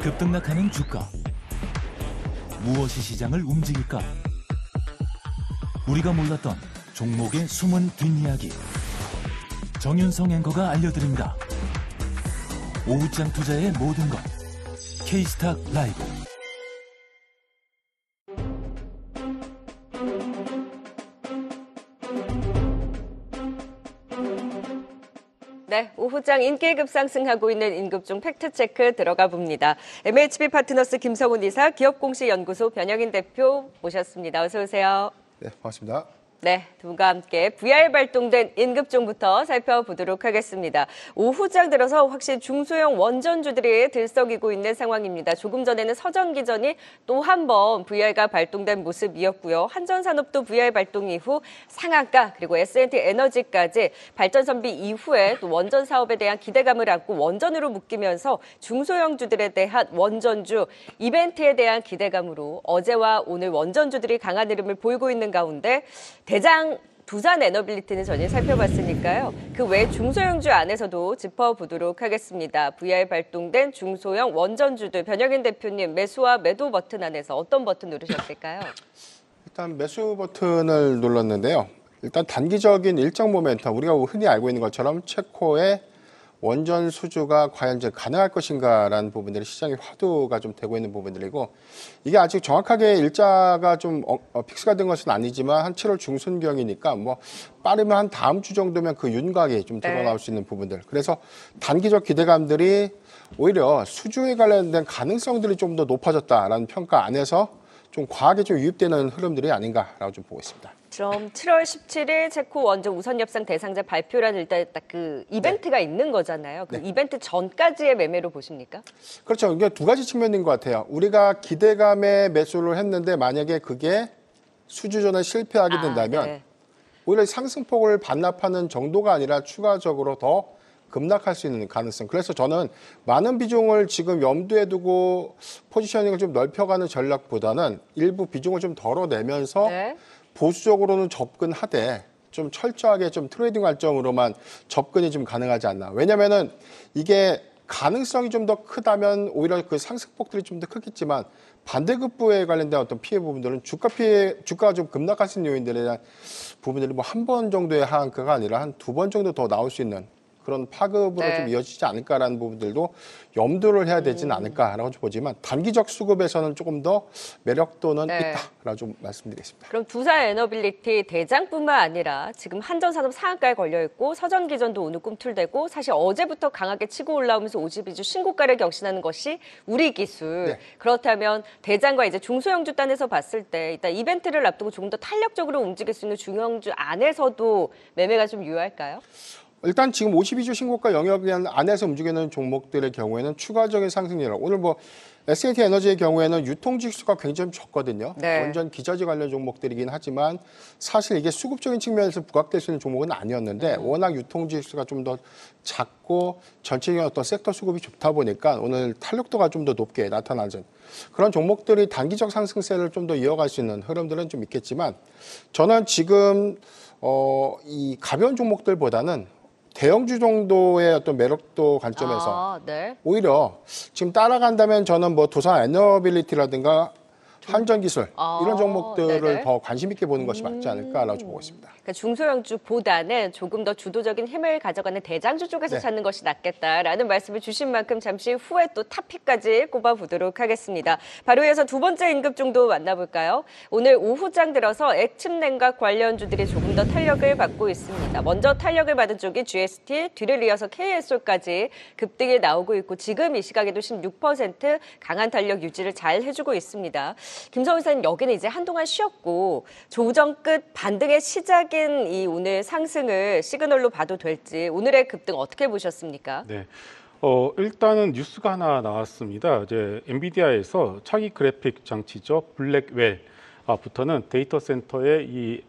급등락하는 주가. 무엇이 시장을 움직일까? 우리가 몰랐던 종목의 숨은 뒷이야기. 정윤성 앵커가 알려드립니다. 오후장 투자의 모든 것. K스탁 라이브. 네, 오후장 인기 급상승하고 있는 임급중 팩트체크 들어가 봅니다. MHB 파트너스 김성훈 이사, 기업공시연구소 변영인 대표 모셨습니다. 어서 오세요. 네, 반갑습니다. 네, 두 분과 함께 VR 발동된 임급종부터 살펴보도록 하겠습니다. 오후장 들어서 확실히 중소형 원전주들이 들썩이고 있는 상황입니다. 조금 전에는 서전기전이 또 한 번 VR가 발동된 모습이었고요. 한전산업도 VR 발동 이후 상한가 그리고 S&T에너지까지 발전선비 이후에 또 원전 사업에 대한 기대감을 안고 원전으로 묶이면서 중소형주들에 대한 원전주 이벤트에 대한 기대감으로 어제와 오늘 원전주들이 강한 흐름을 보이고 있는 가운데 대장 두산 에너빌리티는 전일 살펴봤으니까요. 그 외 중소형주 안에서도 짚어보도록 하겠습니다. VR 발동된 중소형 원전주들 변영인 대표님 매수와 매도 버튼 안에서 어떤 버튼 누르셨을까요? 일단 매수 버튼을 눌렀는데요. 일단 단기적인 일정 모멘텀, 우리가 흔히 알고 있는 것처럼 체코의 원전 수주가 과연 이제 가능할 것인가라는 부분들이 시장의 화두가 좀 되고 있는 부분들이고, 이게 아직 정확하게 일자가 좀 픽스가 된 것은 아니지만 한 7월 중순경이니까 뭐 빠르면 한 다음 주 정도면 그 윤곽이 좀 드러나올 수 있는 부분들. 그래서 단기적 기대감들이 오히려 수주에 관련된 가능성들이 좀 더 높아졌다라는 평가 안에서 좀 과하게 좀 유입되는 흐름들이 아닌가라고 좀 보고 있습니다. 그럼 7월 17일 체코 원전 우선 협상 대상자 발표라는 일단 딱 그 이벤트가 있는 거잖아요. 그 이벤트 전까지의 매매로 보십니까? 그렇죠. 이게 두 가지 측면인 것 같아요. 우리가 기대감에 매수를 했는데 만약에 그게 수주 전에 실패하게 된다면 오히려 상승폭을 반납하는 정도가 아니라 추가적으로 더 급락할 수 있는 가능성. 그래서 저는 많은 비중을 지금 염두에 두고 포지셔닝을 좀 넓혀가는 전략보다는 일부 비중을 좀 덜어내면서 보수적으로는 접근하되 좀 철저하게 좀 트레이딩 관점으로만 접근이 좀 가능하지 않나. 왜냐면은 이게 가능성이 좀 더 크다면 오히려 그 상승폭들이 좀 더 크겠지만 반대급부에 관련된 어떤 피해 부분들은 주가가 좀 급락할 수 있는 요인들에 대한 부분들이 뭐 한 번 정도의 하한가가 아니라 한 두 번 정도 더 나올 수 있는 그런 파급으로 좀 이어지지 않을까라는 부분들도 염두를 해야 되지는 않을까라고 좀 보지만 단기적 수급에서는 조금 더 매력도는 있다라고 좀 말씀드리겠습니다. 그럼 두산 에너빌리티 대장뿐만 아니라 지금 한전산업 상한가에 걸려있고 서전기전도 오늘 꿈틀대고 사실 어제부터 강하게 치고 올라오면서 52주 신고가를 경신하는 것이 우리 기술. 그렇다면 대장과 이제 중소형주 단에서 봤을 때 일단 이벤트를 앞두고 조금 더 탄력적으로 움직일 수 있는 중형주 안에서도 매매가 좀 유효할까요? 일단 지금 52주 신고가 영역 안에서 움직이는 종목들의 경우에는 추가적인 상승률. 오늘 뭐 S&T에너지의 경우에는 유통지수가 굉장히 적거든요. 원전 기저지 관련 종목들이긴 하지만 사실 이게 수급적인 측면에서 부각될 수 있는 종목은 아니었는데 워낙 유통지수가 좀 더 작고 전체적인 어떤 섹터 수급이 좋다 보니까 오늘 탄력도가 좀 더 높게 나타나는 그런 종목들이 단기적 상승세를 좀 더 이어갈 수 있는 흐름들은 좀 있겠지만 저는 지금 이 가벼운 종목들보다는 대형주 정도의 어떤 매력도 관점에서 오히려 지금 따라간다면 저는 뭐 두산 에너빌리티라든가 한전기술 이런 종목들을 더 관심 있게 보는 것이 맞지 않을까라고 보고 있습니다. 그러니까 중소형주보다는 조금 더 주도적인 힘을 가져가는 대장주 쪽에서 찾는 것이 낫겠다라는 말씀을 주신 만큼 잠시 후에 또 탑픽까지 꼽아보도록 하겠습니다. 바로 이어서 두 번째 임급종도 만나볼까요? 오늘 오후장 들어서 액침냉각 관련주들이 조금 더 탄력을 받고 있습니다. 먼저 탄력을 받은 쪽이 GST, 뒤를 이어서 KSO까지 급등이 나오고 있고 지금 이 시각에도 16% 강한 탄력 유지를 잘 해주고 있습니다. 김성훈 이사님, 여기는 이제 한동안 쉬었고 조정 끝 반등의 시작인 이 오늘 상승을 시그널로 봐도 될지 오늘의 급등 어떻게 보셨습니까? 네. 일단은 뉴스가 하나 나왔습니다. 이제 엔비디아에서 차기 그래픽 장치죠. 블랙웰부터는 데이터 센터에 이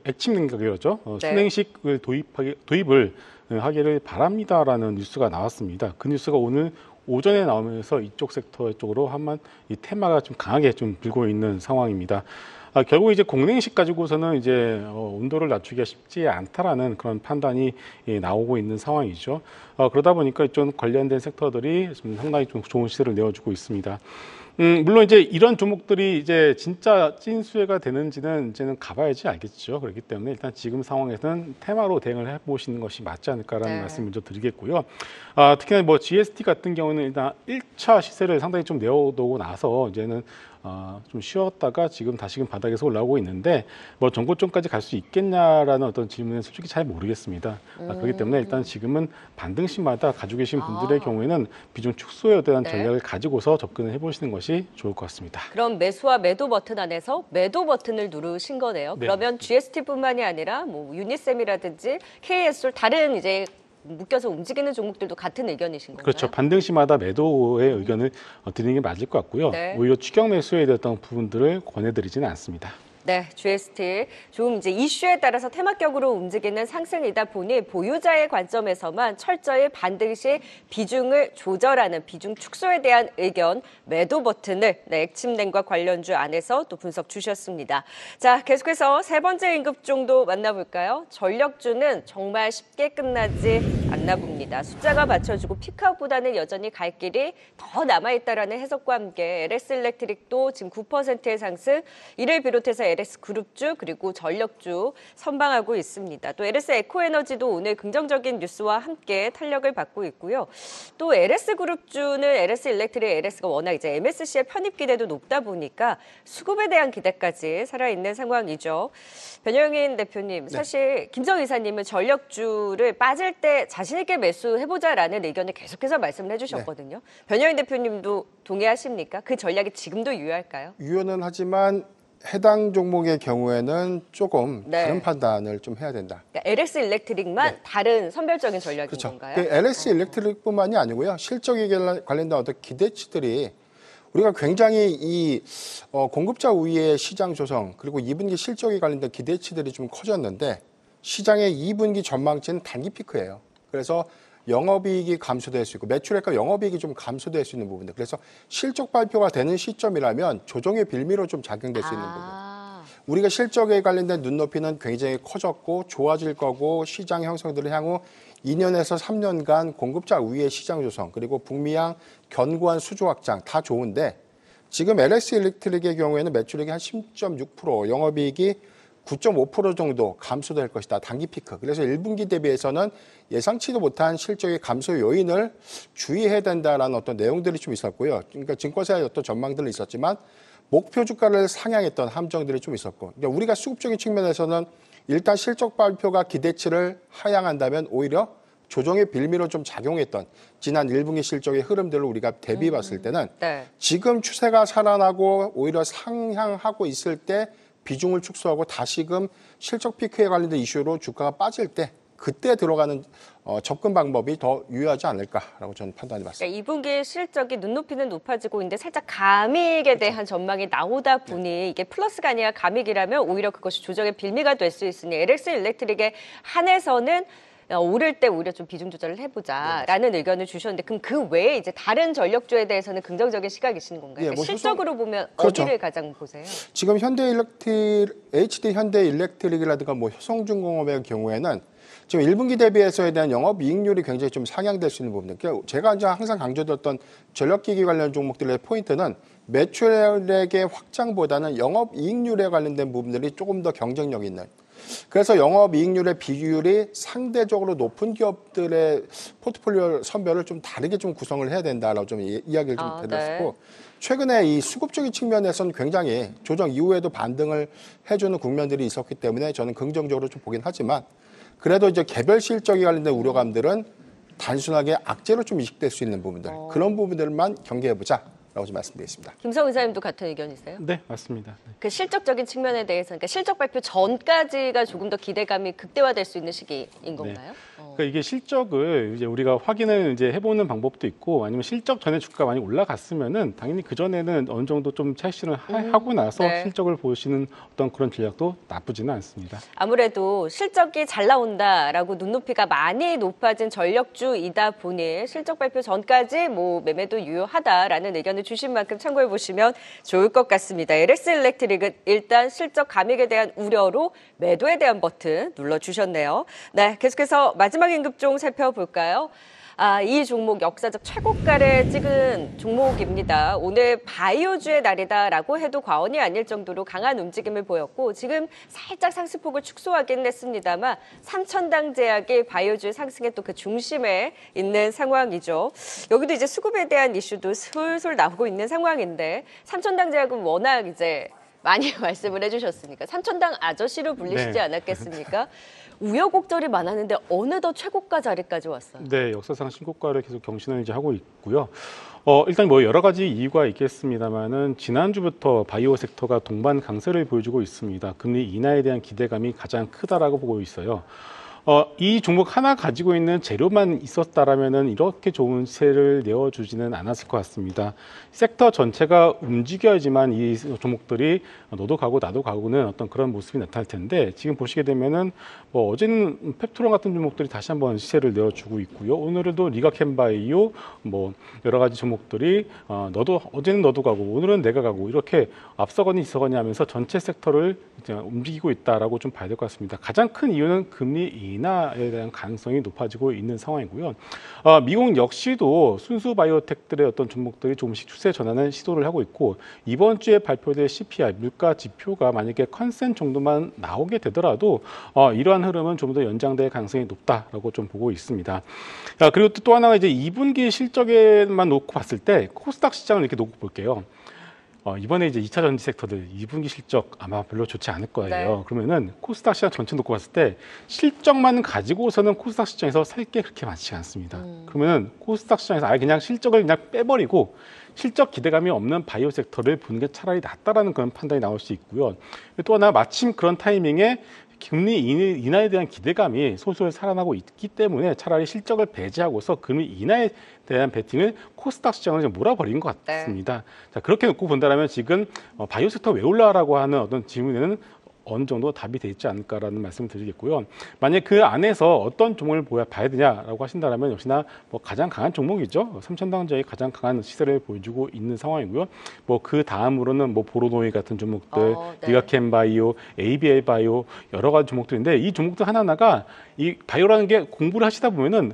액침 냉각이죠. 순행식을 도입을 하기를 바랍니다라는 뉴스가 나왔습니다. 그 뉴스가 오늘 오전에 나오면서 이쪽 섹터 쪽으로 한번 이 테마가 좀 강하게 좀 불고 있는 상황입니다. 결국 이제 공랭식 가지고서는 이제 온도를 낮추기가 쉽지 않다라는 그런 판단이 나오고 있는 상황이죠. 그러다 보니까 좀 관련된 섹터들이 좀 상당히 좀 좋은 시세를 내어주고 있습니다. 물론 이제 이런 종목들이 이제 진짜 찐수혜가 되는지는 이제는 가봐야지 알겠죠. 그렇기 때문에 일단 지금 상황에서는 테마로 대응을 해보시는 것이 맞지 않을까라는 말씀 먼저 드리겠고요. 특히나 뭐 GST 같은 경우는 일단 1차 시세를 상당히 좀 내어놓고 나서 이제는 좀 쉬었다가 지금 다시금 바닥에서 올라오고 있는데 뭐 전고점까지 갈 수 있겠냐라는 어떤 질문은 솔직히 잘 모르겠습니다. 그렇기 때문에 일단 지금은 반등신마다 가지고 계신 분들의 경우에는 비중 축소에 대한 전략을 가지고서 접근을 해보시는 것이 좋을 것 같습니다. 그럼 매수와 매도 버튼 안에서 매도 버튼을 누르신 거네요. 네. 그러면 GST뿐만이 아니라 뭐 유니셈이라든지 KS솔 다른 이제 묶여서 움직이는 종목들도 같은 의견이신 건가요? 그렇죠. 반등시마다 매도의 의견을 드리는 게 맞을 것 같고요. 네. 오히려 추격 매수에 대한 부분들을 권해드리지는 않습니다. 네, GST 좀 이제 이슈에 따라서 테마격으로 움직이는 상승이다 보니 보유자의 관점에서만 철저히 반드시 비중을 조절하는 비중 축소에 대한 의견 매도 버튼을 액침냉과 관련주 안에서 또 분석 주셨습니다. 자, 계속해서 세 번째 임급종도 만나볼까요? 전력주는 정말 쉽게 끝나지 않나 봅니다. 숫자가 받쳐주고 피크아웃보다는 여전히 갈 길이 더 남아있다라는 해석과 함께 LS일렉트릭도 지금 9%의 상승, 이를 비롯해서 LS그룹주 그리고 전력주 선방하고 있습니다. 또 LS에코에너지도 오늘 긍정적인 뉴스와 함께 탄력을 받고 있고요. 또 LS그룹주는 LS일렉트릭, LS가 워낙 이제 MSC의 편입 기대도 높다 보니까 수급에 대한 기대까지 살아있는 상황이죠. 변영인 대표님, 사실 김정 이사님은 전력주를 빠질 때 자신 있게 매수해보자라는 의견을 계속해서 말씀을 해주셨거든요. 변영인 대표님도 동의하십니까? 그 전략이 지금도 유효할까요? 유효는 하지만 해당 종목의 경우에는 조금 다른 판단을 좀 해야 된다. 그러니까 LS일렉트릭만 다른 선별적인 전략인 그렇죠. 건가요? LS일렉트릭뿐만이 아니고요. 실적에 관련된 어떤 기대치들이 우리가 굉장히 이 공급자 우위의 시장 조성 그리고 2분기 실적에 관련된 기대치들이 좀 커졌는데 시장의 2분기 전망치는 단기 피크예요. 그래서 영업이익이 감소될 수 있고 매출액과 영업이익이 좀 감소될 수 있는 부분들. 그래서 실적 발표가 되는 시점이라면 조정의 빌미로 좀 작용될 수 있는 부분. 우리가 실적에 관련된 눈높이는 굉장히 커졌고 좋아질 거고 시장 형성들을 향후 2년에서 3년간 공급자 우위의 시장 조성 그리고 북미양 견고한 수주 확장 다 좋은데 지금 LS일렉트릭의 경우에는 매출액이 한 10.6%, 영업이익이 9.5% 정도 감소될 것이다. 단기 피크. 그래서 1분기 대비해서는 예상치도 못한 실적의 감소 요인을 주의해야 된다라는 어떤 내용들이 좀 있었고요. 그러니까 증권사의 어떤 전망들은 있었지만 목표 주가를 상향했던 함정들이 좀 있었고 그러니까 우리가 수급적인 측면에서는 일단 실적 발표가 기대치를 하향한다면 오히려 조정의 빌미로 좀 작용했던 지난 1분기 실적의 흐름들을 우리가 대비해 봤을 때는 지금 추세가 살아나고 오히려 상향하고 있을 때 비중을 축소하고 다시금 실적 피크에 관련된 이슈로 주가가 빠질 때 그때 들어가는 접근 방법이 더 유효하지 않을까라고 저는 판단해 봤습니다. 그러니까 2분기 실적이 눈높이는 높아지고 있는데 살짝 감익에 대한 전망이 나오다 보니 이게 플러스가 아니라 감익이라면 오히려 그것이 조정의 빌미가 될 수 있으니 LS일렉트릭에 한해서는 오를 때 오히려 좀 비중 조절을 해보자라는 의견을 주셨는데 그럼 그 외에 이제 다른 전력주에 대해서는 긍정적인 시각이신 건가요? 그러니까 실적으로 보면 어디를 가장 보세요? 지금 HD 현대일렉트릭이라든가 뭐 효성중공업의 경우에는 지금 1분기 대비해서에 대한 영업이익률이 굉장히 좀 상향될 수 있는 부분들. 그러니까 제가 이제 항상 강조드렸던 전력기기 관련 종목들의 포인트는 매출액의 확장보다는 영업이익률에 관련된 부분들이 조금 더 경쟁력 있는. 그래서 영업이익률의 비율이 상대적으로 높은 기업들의 포트폴리오 선별을 좀 다르게 좀 구성을 해야 된다라고 좀 이야기를 좀 드렸고 최근에 이 수급적인 측면에서는 굉장히 조정 이후에도 반등을 해주는 국면들이 있었기 때문에 저는 긍정적으로 좀 보긴 하지만 그래도 이제 개별 실적에 관련된 우려감들은 단순하게 악재로 좀 이식될 수 있는 부분들 그런 부분들만 경계해보자. 라고 좀 말씀드리겠습니다. 김성 의사님도 같은 의견이세요? 네, 맞습니다. 그 실적적인 측면에 대해서, 그러니까 실적 발표 전까지가 조금 더 기대감이 극대화될 수 있는 시기인 건가요? 그러니까 이게 실적을 이제 우리가 확인을 이제 해보는 방법도 있고 아니면 실적 전에 주가가 많이 올라갔으면은 당연히 그 전에는 어느 정도 좀 차익 실현을 하고 나서 네. 실적을 보시는 어떤 그런 전략도 나쁘지는 않습니다. 아무래도 실적이 잘 나온다라고 눈높이가 많이 높아진 전력주이다 보니 실적 발표 전까지 뭐 매매도 유효하다라는 의견을 주신 만큼 참고해 보시면 좋을 것 같습니다. LS 일렉트릭은 일단 실적 감익에 대한 우려로 매도에 대한 버튼 눌러주셨네요. 네, 계속해서 마지막 임급종 살펴볼까요? 이 종목 역사적 최고가를 찍은 종목입니다. 오늘 바이오주의 날이다라고 해도 과언이 아닐 정도로 강한 움직임을 보였고 지금 살짝 상승폭을 축소하긴 했습니다만 삼천당제약이 바이오주의 상승의 또 그 중심에 있는 상황이죠. 여기도 이제 수급에 대한 이슈도 솔솔 나오고 있는 상황인데 삼천당제약은 워낙 이제 많이 말씀을 해주셨으니까 삼천당 아저씨로 불리시지 네. 않았겠습니까? 우여곡절이 많았는데 어느덧 최고가 자리까지 왔어요. 네, 역사상 신고가를 계속 경신을 이제 하고 있고요. 일단 뭐 여러 가지 이유가 있겠습니다만은 지난주부터 바이오 섹터가 동반 강세를 보여주고 있습니다. 금리 인하에 대한 기대감이 가장 크다라고 보고 있어요. 이 종목 하나 가지고 있는 재료만 있었다라면은 이렇게 좋은 시세를 내어주지는 않았을 것 같습니다. 섹터 전체가 움직여야지만 이 종목들이 너도 가고 나도 가고는 어떤 그런 모습이 나타날 텐데 지금 보시게 되면은 뭐 어제는 펩트론 같은 종목들이 다시 한번 시세를 내어주고 있고요. 오늘도 리가캠바이오 뭐 여러 가지 종목들이 어제는 너도 가고 오늘은 내가 가고 이렇게 앞서거니 뒤서거니 하면서 전체 섹터를 이제 움직이고 있다라고 좀 봐야 될 것 같습니다. 가장 큰 이유는 금리 인하에 대한 가능성이 높아지고 있는 상황이고요. 미국 역시도 순수 바이오텍들의 어떤 종목들이 조금씩 추세 전환을 시도를 하고 있고 이번 주에 발표될 CPI 물가 지표가 만약에 컨센 정도만 나오게 되더라도 이러한 흐름은 좀 더 연장될 가능성이 높다라고 좀 보고 있습니다. 그리고 또 하나가 이제 2분기 실적에만 놓고 봤을 때 코스닥 시장을 이렇게 놓고 볼게요. 이번에 이제 2차 전지 섹터들 2분기 실적 아마 별로 좋지 않을 거예요. 네. 그러면은 코스닥 시장 전체 놓고 봤을 때 실적만 가지고서는 코스닥 시장에서 살 게 그렇게 많지가 않습니다. 그러면은 코스닥 시장에서 아예 그냥 실적을 그냥 빼버리고 실적 기대감이 없는 바이오 섹터를 보는 게 차라리 낫다라는 그런 판단이 나올 수 있고요. 또 하나 마침 그런 타이밍에 금리 인하에 대한 기대감이 솔솔 살아나고 있기 때문에 차라리 실적을 배제하고서 금리 인하에 대한 베팅을 코스닥 시장을 좀 몰아버린 것 같습니다. 자, 그렇게 놓고 본다면 지금 바이오 섹터 왜 올라라고 하는 어떤 질문에는 어느 정도 답이 돼 있지 않을까라는 말씀을 드리겠고요. 만약 그 안에서 어떤 종목을 봐야 되냐라고 하신다면 역시나 뭐 가장 강한 종목이죠. 삼천당제의 가장 강한 시세를 보여주고 있는 상황이고요. 뭐 그 다음으로는 뭐 보로노이 같은 종목들, 네. 리가캠바이오, ABL 바이오 여러 가지 종목들인데 이 종목들 하나하나가 이 바이오라는 게 공부를 하시다 보면은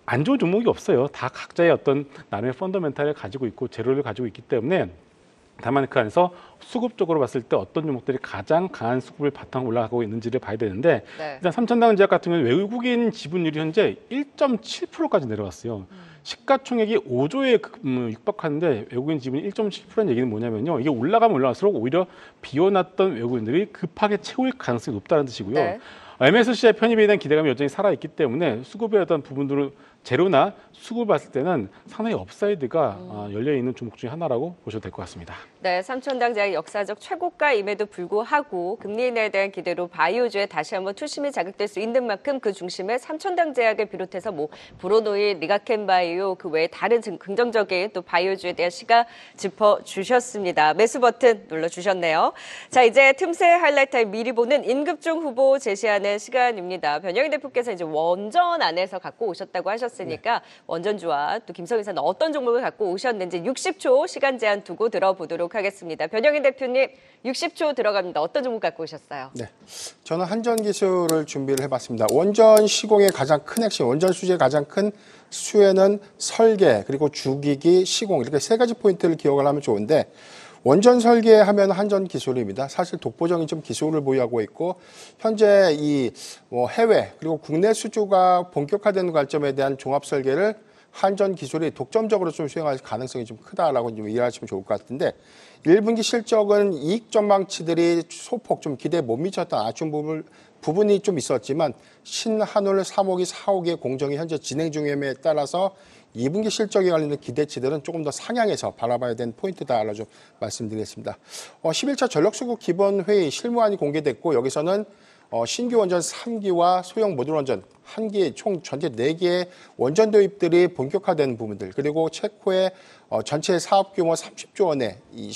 안 좋은 종목이 없어요. 다 각자의 어떤 나름의 펀더멘탈을 가지고 있고 재료를 가지고 있기 때문에 다만 그 안에서 수급적으로 봤을 때 어떤 종목들이 가장 강한 수급을 바탕으로 올라가고 있는지를 봐야 되는데 네. 일단 삼천당제약 같은 경우는 외국인 지분율이 현재 1.7%까지 내려갔어요. 시가총액이 5조에 육박하는데 외국인 지분이 1.7%는 얘기는 뭐냐면요. 이게 올라가면 올라갈수록 오히려 비워놨던 외국인들이 급하게 채울 가능성이 높다는 뜻이고요. 네. MSCI 편입에 대한 기대감이 여전히 살아있기 때문에 수급의 어떤 부분들을 재료나 수급을 봤을 때는 상당히 업사이드가 열려있는 종목 중에 하나라고 보셔도 될 것 같습니다. 네, 삼천당제약 역사적 최고가임에도 불구하고 금리 인하에 대한 기대로 바이오주에 다시 한번 투심이 자극될 수 있는 만큼 그 중심에 삼천당제약을 비롯해서 뭐 브로노이, 리가켄바이오 그 외에 다른 긍정적인 또 바이오주에 대한 시가 짚어주셨습니다. 매수 버튼 눌러주셨네요. 자, 이제 틈새 하이라이트 미리 보는 인급종 후보 제시하는 시간입니다. 변영희 대표께서 이제 원전 안에서 갖고 오셨다고 하셨으니까 원전주와 또 김성희 사는 어떤 종목을 갖고 오셨는지 60초 시간 제한 두고 들어보도록 하겠습니다. 변영희 대표님 60초 들어갑니다. 어떤 종목 갖고 오셨어요? 네, 저는 한전기술을 준비를 해봤습니다. 원전 시공의 가장 큰 핵심, 원전 수지의 가장 큰 수혜는 설계, 그리고 주기기, 시공 이렇게 세 가지 포인트를 기억을 하면 좋은데 원전 설계하면 한전기술입니다. 사실 독보적인 좀 기술을 보유하고 있고 현재 이 해외 그리고 국내 수주가 본격화되는 관점에 대한 종합 설계를 한전기술이 독점적으로 좀 수행할 가능성이 좀 크다라고 좀 이해하시면 좋을 것 같은데 1분기 실적은 이익 전망치들이 소폭 좀 기대에 못 미쳤던 아쉬운 부분이 좀 있었지만 신한울 3호기, 4호기의 공정이 현재 진행 중임에 따라서 2분기 실적에 관련된 기대치들은 조금 더 상향해서 바라봐야 되는 포인트다라고 좀 말씀드리겠습니다. 11차 전력수급 기본회의 실무안이 공개됐고 여기서는 신규 원전 3기와 소형 모듈 원전 1기, 총 전체 4개의 원전 도입들이 본격화된 부분들, 그리고 체코의 전체 사업 규모 30조 원의 이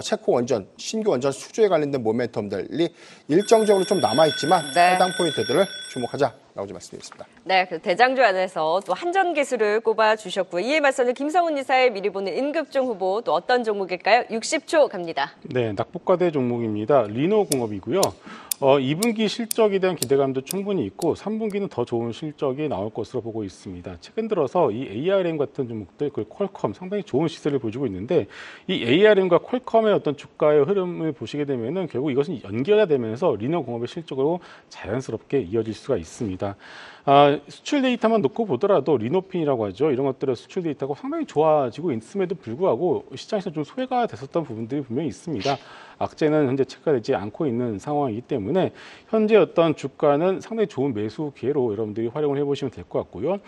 체코 원전, 신규 원전 수주에 관련된 모멘텀들이 일정적으로 좀 남아있지만 해당 포인트들을 주목하자라고 좀 말씀드리겠습니다. 네, 그 대장주 안에서 또 한전 기술을 꼽아주셨고요. 이에 맞서는 김성훈 이사의 미리 보는 임급종 후보 또 어떤 종목일까요? 60초 갑니다. 네, 낙폭과대 종목입니다. 리노공업이고요. 2분기 실적에 대한 기대감도 충분히 있고 3분기는 더 좋은 실적이 나올 것으로 보고 있습니다. 최근 들어서 이 ARM 같은 종목들, 그리고 퀄컴 상당히 좋은 시세를 보여주고 있는데 이 ARM과 퀄컴의 어떤 주가의 흐름을 보시게 되면은 결국 이것은 연계가 되면서 리노공업의 실적으로 자연스럽게 이어질 수가 있습니다. 수출 데이터만 놓고 보더라도 리노핀이라고 하죠. 이런 것들의 수출 데이터가 상당히 좋아지고 있음에도 불구하고 시장에서 좀 소외가 됐었던 부분들이 분명히 있습니다. 악재는 현재 체크되지 않고 있는 상황이기 때문에 현재 어떤 주가는 상당히 좋은 매수 기회로 여러분들이 활용을 해보시면 될 것 같고요.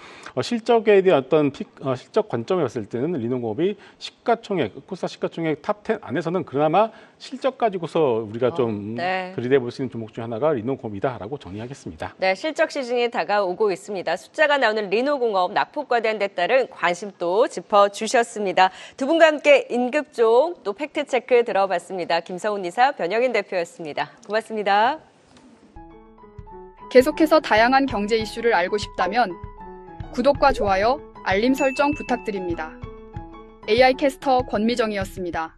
실적에 대한 어떤 실적 관점에 봤을 때는 리노공업이 시가총액, 코스닥 시가총액 탑10 안에서는 그나마 실적 가지고서 우리가 좀 들이대볼 수 있는 종목 중 하나가 리노공업이다라고 정리하겠습니다. 네, 실적 시즌이 다가오고 있습니다. 숫자가 나오는 리노공업 낙폭과대한 데 따른 관심 또 짚어주셨습니다. 두 분과 함께 임급종 또 팩트체크 들어봤습니다. 김성훈 이사, 변영인 대표였습니다. 고맙습니다. 계속해서 다양한 경제 이슈를 알고 싶다면 구독과 좋아요, 알림 설정 부탁드립니다. AI 캐스터 권미정이었습니다.